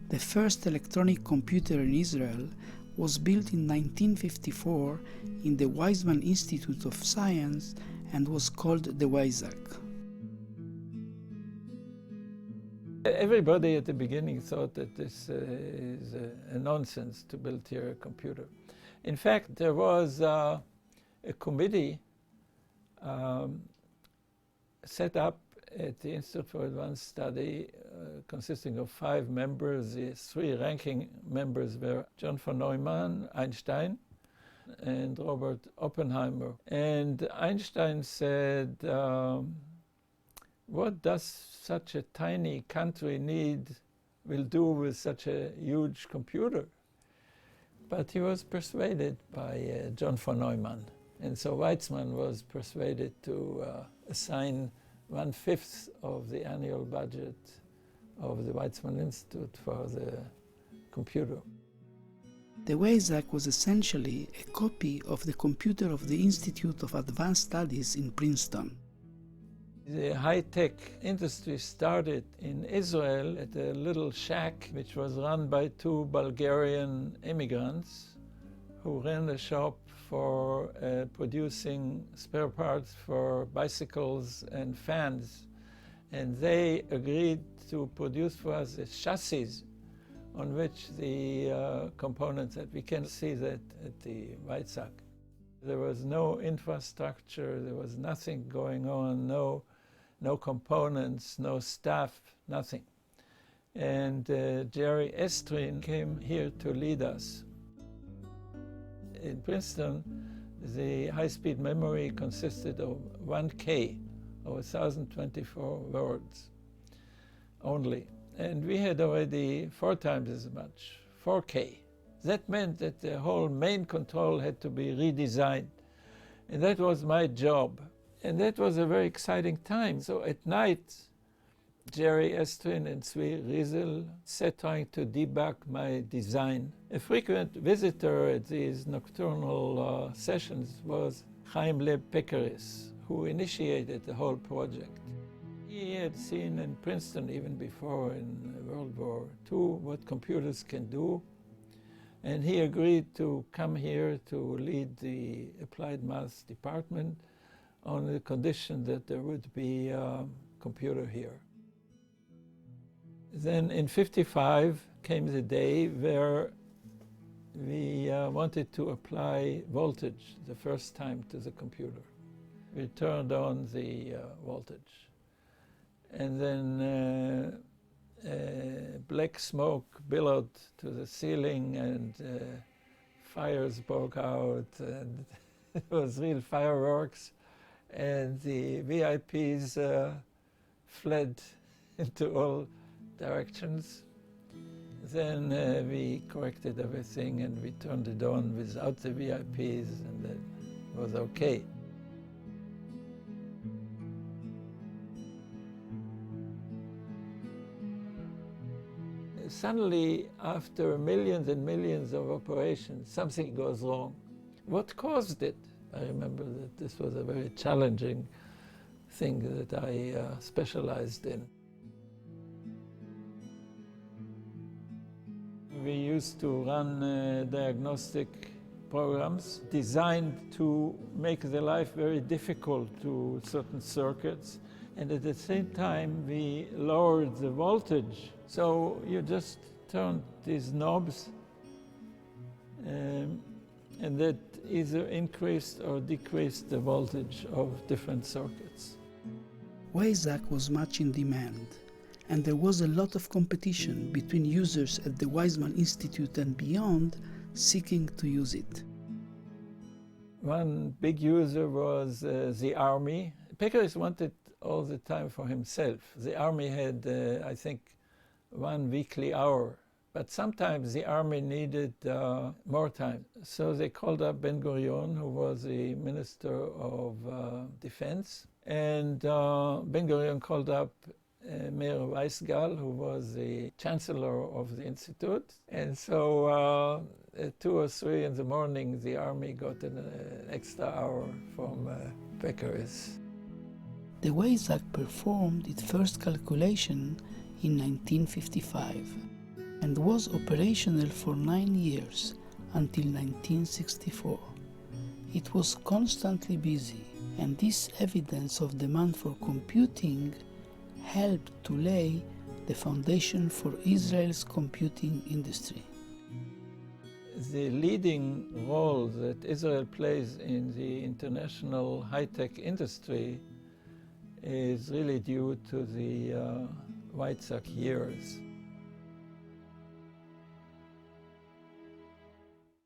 The first electronic computer in Israel was built in 1954 in the Weizmann Institute of Science and was called the WEIZAC. Everybody at the beginning thought that this is a nonsense to build here a computer. In fact, there was a committee set up at the Institute for Advanced Study consisting of 5 members. The 3 ranking members were John von Neumann, Einstein, and Robert Oppenheimer. And Einstein said, what does such a tiny country will do with such a huge computer? But he was persuaded by John von Neumann. And so Weizmann was persuaded to assign 1/5 of the annual budget of the Weizmann Institute for the computer. The WEIZAC was essentially a copy of the computer of the Institute of Advanced Studies in Princeton. The high-tech industry started in Israel at a little shack which was run by 2 Bulgarian immigrants who ran a shop for producing spare parts for bicycles and fans. And they agreed to produce for us a chassis on which the components that we can see that at the WEIZAC. There was no infrastructure, there was nothing going on, no components, no staff, nothing. And Jerry Estrin came here to lead us. In Princeton, the high-speed memory consisted of 1K, or 1,024 words only. And we had already 4 times as much, 4K. That meant that the whole main control had to be redesigned. And that was my job. And that was a very exciting time. So at night, Jerry Estrin and Zvi Riesel sat trying to debug my design. A frequent visitor at these nocturnal sessions was Chaim Leib Pekeris, who initiated the whole project. He had seen in Princeton, even before in World War II, what computers can do. And he agreed to come here to lead the Applied Maths department on the condition that there would be a computer here. Then in '55 came the day where we wanted to apply voltage the first time to the computer. We turned on the voltage. And then black smoke billowed to the ceiling and fires broke out and it was real fireworks. And the VIPs fled into all directions. Then we corrected everything and we turned it on without the VIPs, and that was okay. Suddenly, after millions and millions of operations, something goes wrong. What caused it? I remember that this was a very challenging thing that I specialized in. We used to run diagnostic programs designed to make the life very difficult to certain circuits, and at the same time we lowered the voltage. So you just turned these knobs and that either increased or decreased the voltage of different circuits. WEIZAC was much in demand, and there was a lot of competition between users at the Weizmann Institute and beyond seeking to use it. One big user was the Army. Pekeris wanted all the time for himself. The Army had, I think, 1 weekly hour. But sometimes the Army needed more time. So they called up Ben-Gurion, who was the Minister of Defense. And Ben-Gurion called up Meir Weisgal, who was the Chancellor of the Institute. And so at 2 or 3 in the morning, the Army got an extra hour from Pekeris. The WEIZAC performed its first calculation in 1955. and was operational for 9 years until 1964. It was constantly busy, and this evidence of demand for computing helped to lay the foundation for Israel's computing industry. The leading role that Israel plays in the international high-tech industry is really due to the WEIZAC years.